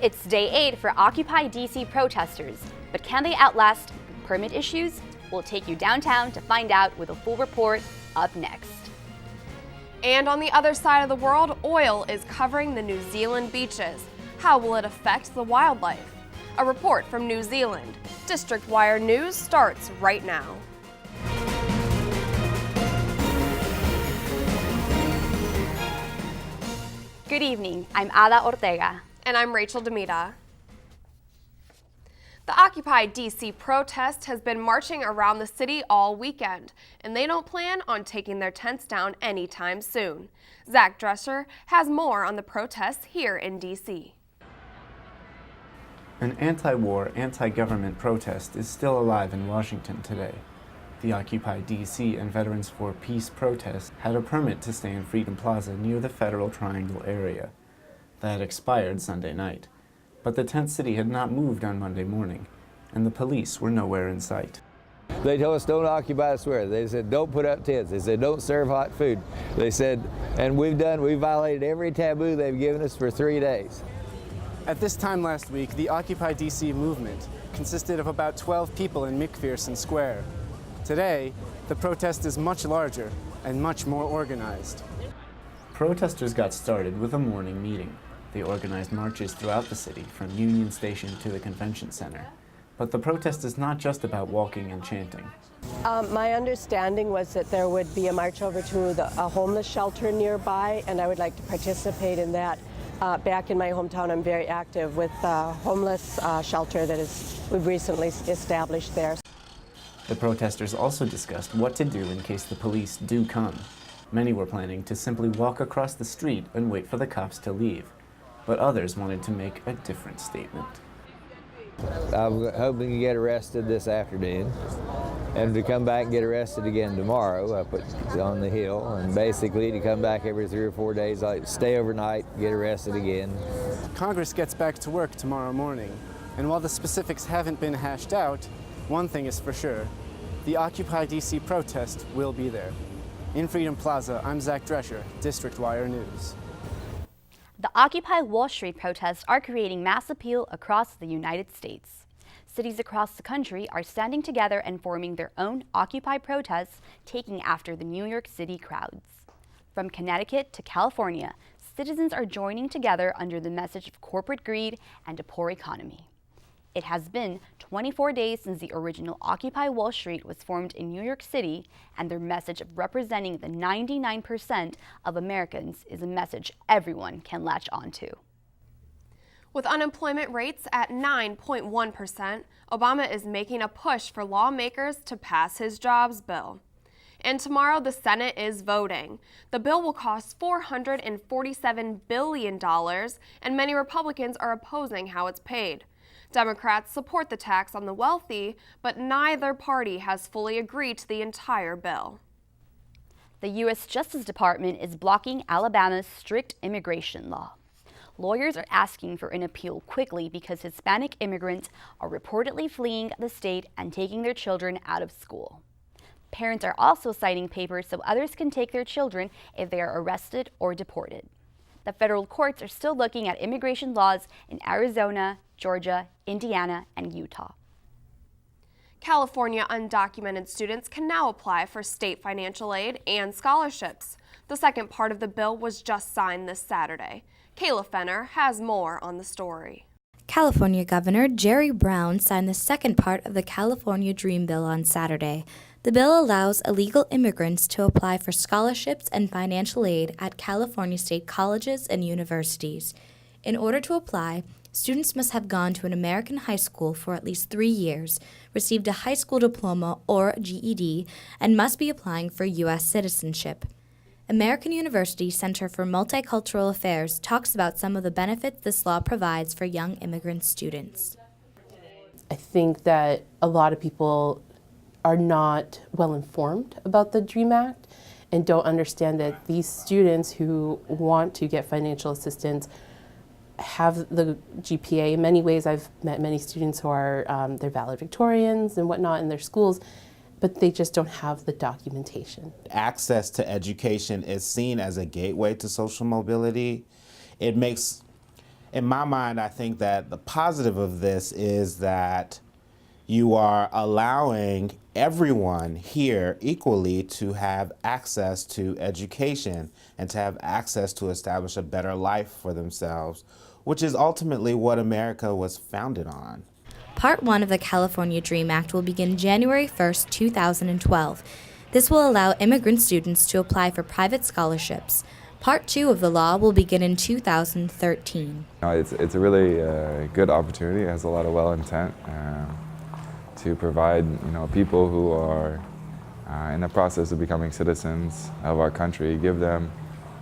It's day 8 for Occupy DC protesters, but can they outlast permit issues? We'll take you downtown to find out with a full report up next. And on the other side of the world, oil is covering the New Zealand beaches. How will it affect the wildlife? A report from New Zealand. District Wire News starts right now. Good evening, I'm Ada Ortega. And I'm Rachel Demita. The Occupy DC protest has been marching around the city all weekend, and they don't plan on taking their tents down anytime soon. Zach Drescher has more on the protests here in DC. An anti-war, anti-government protest is still alive in Washington today. The Occupy DC and Veterans for Peace protest had a permit to stay in Freedom Plaza near the Federal Triangle area. That expired Sunday night. But the tent city had not moved on Monday morning, and the police were nowhere in sight. They told us don't occupy the square. They said don't put up tents. They said don't serve hot food. They said, and we violated every taboo they've given us for 3 days. At this time last week, the Occupy DC movement consisted of about 12 people in McPherson Square. Today, the protest is much larger and much more organized. Protesters got started with a morning meeting. They organized marches throughout the city, from Union Station to the Convention Center. But the protest is not just about walking and chanting. My understanding was that there would be a march over to a homeless shelter nearby, and I would like to participate in that. Back in my hometown, I'm very active with the homeless shelter that we've recently established there. The protesters also discussed what to do in case the police do come. Many were planning to simply walk across the street and wait for the cops to leave. But others wanted to make a different statement. I'm hoping to get arrested this afternoon and to come back and get arrested again tomorrow up on the Hill, and basically to come back every 3 or 4 days, like stay overnight, get arrested again. Congress gets back to work tomorrow morning, and while the specifics haven't been hashed out, one thing is for sure: the Occupy DC protest will be there. In Freedom Plaza, I'm Zach Drescher, District Wire News. The Occupy Wall Street protests are creating mass appeal across the United States. Cities across the country are standing together and forming their own Occupy protests, taking after the New York City crowds. From Connecticut to California, citizens are joining together under the message of corporate greed and a poor economy. It has been 24 days since the original Occupy Wall Street was formed in New York City, and their message of representing the 99% of Americans is a message everyone can latch onto. With unemployment rates at 9.1%, Obama is making a push for lawmakers to pass his jobs bill. And tomorrow the Senate is voting. The bill will cost $447 billion, and many Republicans are opposing how it's paid. Democrats support the tax on the wealthy, but neither party has fully agreed to the entire bill. The U.S. Justice Department is blocking Alabama's strict immigration law. Lawyers are asking for an appeal quickly because Hispanic immigrants are reportedly fleeing the state and taking their children out of school. Parents are also signing papers so others can take their children if they are arrested or deported. The federal courts are still looking at immigration laws in Arizona, Georgia, Indiana, and Utah. California undocumented students can now apply for state financial aid and scholarships. The second part of the bill was just signed this Saturday. Kayla Fenner has more on the story. California Governor Jerry Brown signed the second part of the California Dream Bill on Saturday. The bill allows illegal immigrants to apply for scholarships and financial aid at California state colleges and universities. In order to apply, students must have gone to an American high school for at least 3 years, received a high school diploma or GED, and must be applying for U.S. citizenship. American University Center for Multicultural Affairs talks about some of the benefits this law provides for young immigrant students. I think that a lot of people are not well informed about the DREAM Act and don't understand that these students who want to get financial assistance have the GPA. In many ways, I've met many students who are they're valedictorians and whatnot in their schools, but they just don't have the documentation. Access to education is seen as a gateway to social mobility. It makes In my mind, I think that the positive of this is that you are allowing everyone here equally to have access to education and to have access to establish a better life for themselves, which is ultimately what America was founded on. Part 1 of the California DREAM Act will begin January 1st, 2012. This will allow immigrant students to apply for private scholarships. Part 2 of the law will begin in 2013. It's a really good opportunity. It has a lot of well intent to provide people who are in the process of becoming citizens of our country, give them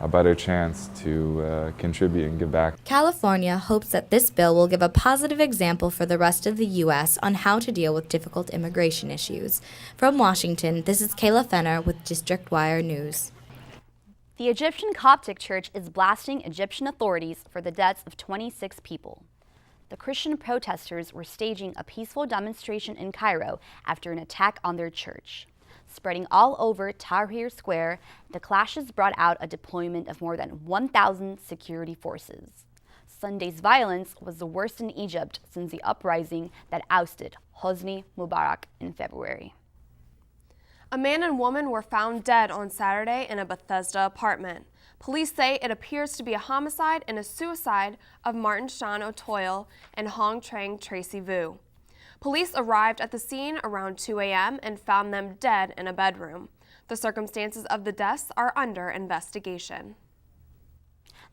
a better chance to contribute and give back. California hopes that this bill will give a positive example for the rest of the U.S. on how to deal with difficult immigration issues. From Washington, this is Kayla Fenner with District Wire News. The Egyptian Coptic Church is blasting Egyptian authorities for the deaths of 26 people. The Christian protesters were staging a peaceful demonstration in Cairo after an attack on their church. Spreading all over Tahrir Square, the clashes brought out a deployment of more than 1,000 security forces. Sunday's violence was the worst in Egypt since the uprising that ousted Hosni Mubarak in February. A man and woman were found dead on Saturday in a Bethesda apartment. Police say it appears to be a homicide and a suicide of Martin Shan O'Toole and Hong Trang Tracy Vu. Police arrived at the scene around 2 a.m. and found them dead in a bedroom. The circumstances of the deaths are under investigation.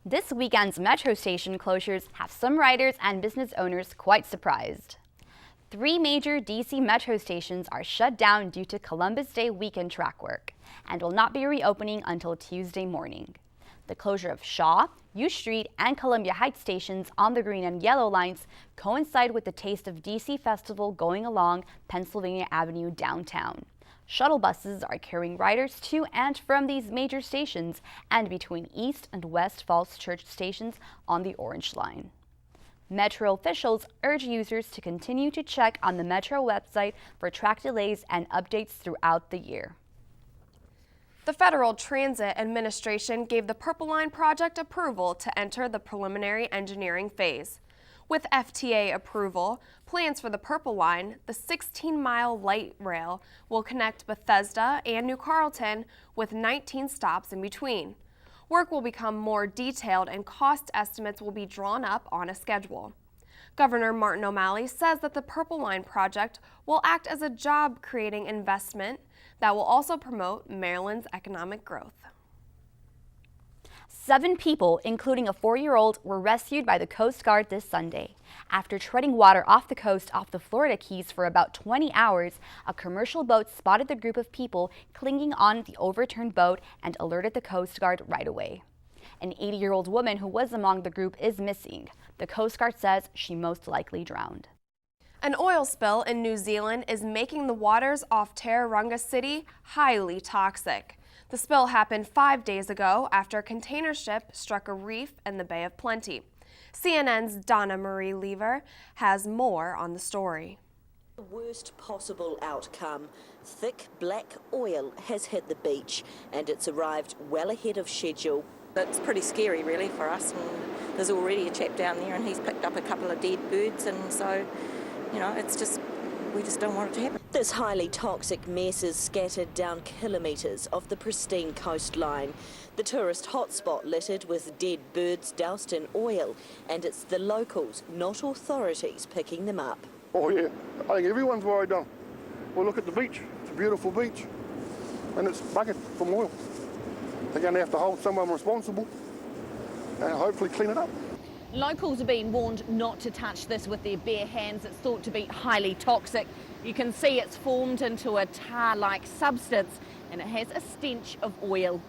This weekend's metro station closures have some riders and business owners quite surprised. 3 major DC metro stations are shut down due to Columbus Day weekend track work and will not be reopening until Tuesday morning. The closure of Shaw, U Street, and Columbia Heights stations on the green and yellow lines coincide with the Taste of DC Festival going along Pennsylvania Avenue downtown. Shuttle buses are carrying riders to and from these major stations and between East and West Falls Church stations on the Orange Line. Metro officials urge users to continue to check on the Metro website for track delays and updates throughout the year. The Federal Transit Administration gave the Purple Line project approval to enter the preliminary engineering phase. With FTA approval, plans for the Purple Line, the 16-mile light rail, will connect Bethesda and New Carlton with 19 stops in between. Work will become more detailed and cost estimates will be drawn up on a schedule. Governor Martin O'Malley says that the Purple Line project will act as a job-creating investment that will also promote Maryland's economic growth. 7 people, including a 4-year-old, were rescued by the Coast Guard this Sunday. After treading water off the coast off the Florida Keys for about 20 hours, a commercial boat spotted the group of people clinging on the overturned boat and alerted the Coast Guard right away. An 80-year-old woman who was among the group is missing. The Coast Guard says she most likely drowned. An oil spill in New Zealand is making the waters off Tauranga City highly toxic. The spill happened 5 days ago after a container ship struck a reef in the Bay of Plenty. CNN's Donna Marie Lever has more on the story. The worst possible outcome. Thick black oil has hit the beach and it's arrived well ahead of schedule. It's pretty scary really for us, and there's already a chap down there and he's picked up a couple of dead birds, and so we just don't want it to happen. This highly toxic mess is scattered down kilometres of the pristine coastline. The tourist hotspot littered with dead birds doused in oil, and it's the locals, not authorities, picking them up. Oh yeah, I think everyone's worried now. Well, look at the beach. It's a beautiful beach, and it's bucket from oil. They're going to have to hold someone responsible and hopefully clean it up. Locals are being warned not to touch this with their bare hands. It's thought to be highly toxic. You can see it's formed into a tar-like substance and it has a stench of oil.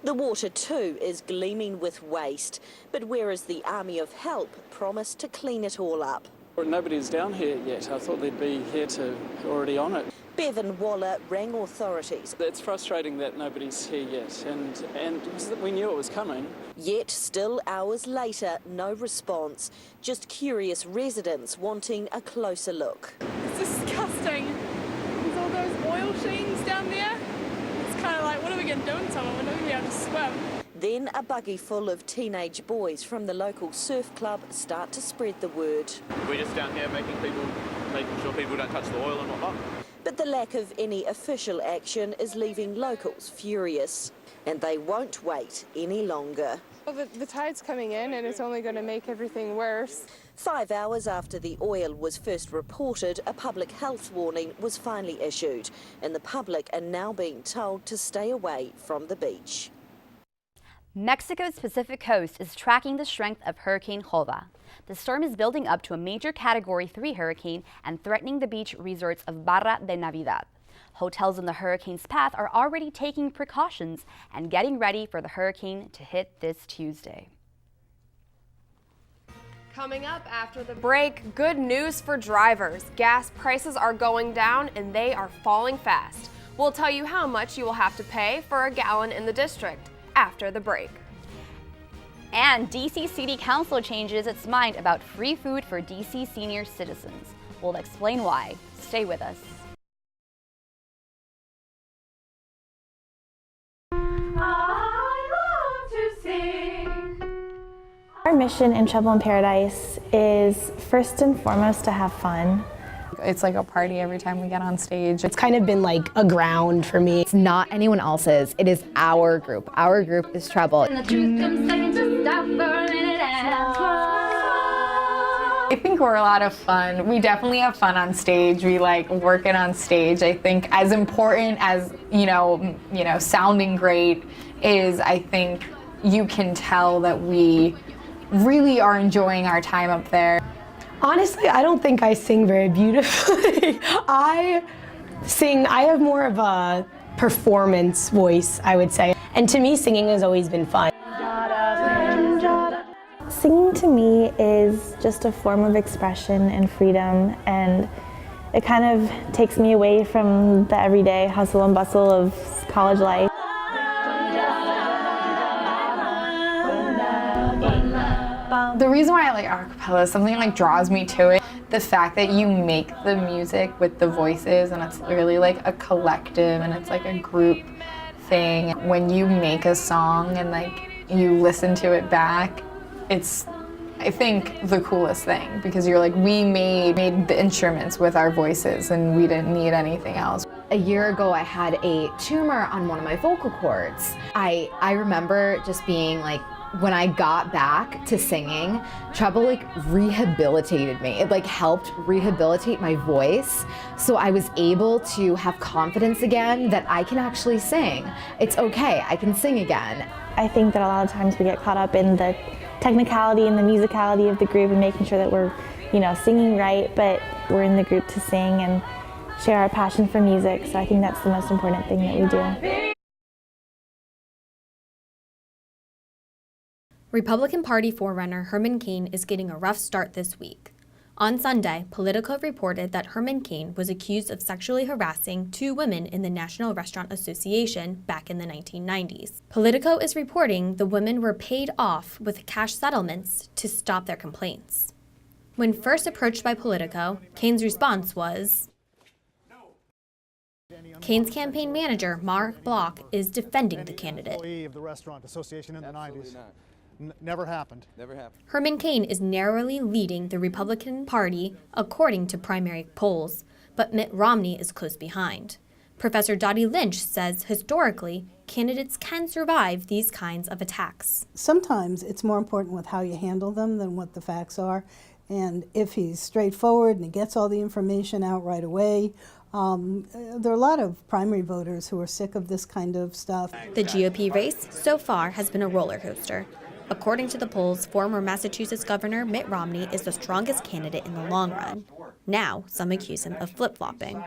The water too is gleaming with waste, but whereas the Army of Help promised to clean it all up. Nobody's down here yet. I thought they'd be here already on it. Bevan Waller rang authorities. It's frustrating that nobody's here yet, and we knew it was coming. Yet, still hours later, no response. Just curious residents wanting a closer look. It's disgusting. There's all those oil sheens down there. It's kind of like, what are we going to do in summer? We're not going to be able to swim. Then a buggy full of teenage boys from the local surf club start to spread the word. We're just down here making sure people don't touch the oil and whatnot. But the lack of any official action is leaving locals furious, and they won't wait any longer. Well, the tide's coming in and it's only going to make everything worse. 5 hours after the oil was first reported, a public health warning was finally issued, and the public are now being told to stay away from the beach. Mexico's Pacific coast is tracking the strength of Hurricane Jova. The storm is building up to a major Category 3 hurricane and threatening the beach resorts of Barra de Navidad. Hotels in the hurricane's path are already taking precautions and getting ready for the hurricane to hit this Tuesday. Coming up after the break, good news for drivers. Gas prices are going down and they are falling fast. We'll tell you how much you will have to pay for a gallon in the district after the break. And DC City Council changes its mind about free food for DC senior citizens. We'll explain why. Stay with us. Our mission in Trouble in Paradise is first and foremost to have fun. It's like a party every time we get on stage. It's kind of been like a ground for me. It's not anyone else's, it is our group. Our group is Trouble. I think we're a lot of fun. We definitely have fun on stage. We like working on stage. I think as important as, you know, sounding great is, I think you can tell that we really are enjoying our time up there. Honestly, I don't think I sing very beautifully. I have more of a performance voice, I would say. And to me, singing has always been fun. Singing to me is just a form of expression and freedom, and it kind of takes me away from the everyday hustle and bustle of college life. The reason why I like a cappella is something like draws me to it. The fact that you make the music with the voices and it's really like a collective and it's like a group thing. When you make a song and like you listen to it back, it's, I think, the coolest thing because you're like, we made the instruments with our voices and we didn't need anything else. A year ago I had a tumor on one of my vocal cords. I remember just being like, when I got back to singing, Trouble like rehabilitated me. It like helped rehabilitate my voice, so I was able to have confidence again that I can actually sing. It's okay, I can sing again. I think that a lot of times we get caught up in the technicality and the musicality of the group and making sure that we're, singing right, but we're in the group to sing and share our passion for music, so I think that's the most important thing that we do. Republican Party forerunner Herman Cain is getting a rough start this week. On Sunday, Politico reported that Herman Cain was accused of sexually harassing 2 women in the National Restaurant Association back in the 1990s. Politico is reporting the women were paid off with cash settlements to stop their complaints. When first approached by Politico, Cain's response was, Cain's campaign manager, Mark Block, is defending the candidate. Employee of the Restaurant Association in the 90s. Never happened. Never happened. Herman Cain is narrowly leading the Republican Party according to primary polls, but Mitt Romney is close behind. Professor Dottie Lynch says historically, candidates can survive these kinds of attacks. Sometimes it's more important with how you handle them than what the facts are. And if he's straightforward and he gets all the information out right away, there are a lot of primary voters who are sick of this kind of stuff. The GOP race so far has been a roller coaster. According to the polls, former Massachusetts Governor Mitt Romney is the strongest candidate in the long run. Now, some accuse him of flip-flopping.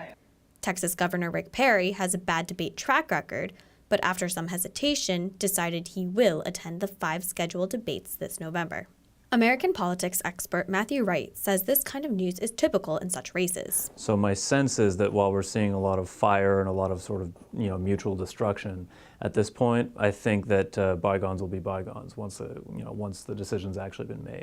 Texas Governor Rick Perry has a bad debate track record, but after some hesitation, decided he will attend the 5 scheduled debates this November. American politics expert Matthew Wright says this kind of news is typical in such races. So my sense is that while we're seeing a lot of fire and a lot of sort of mutual destruction, at this point, I think that bygones will be bygones once the decision's actually been made.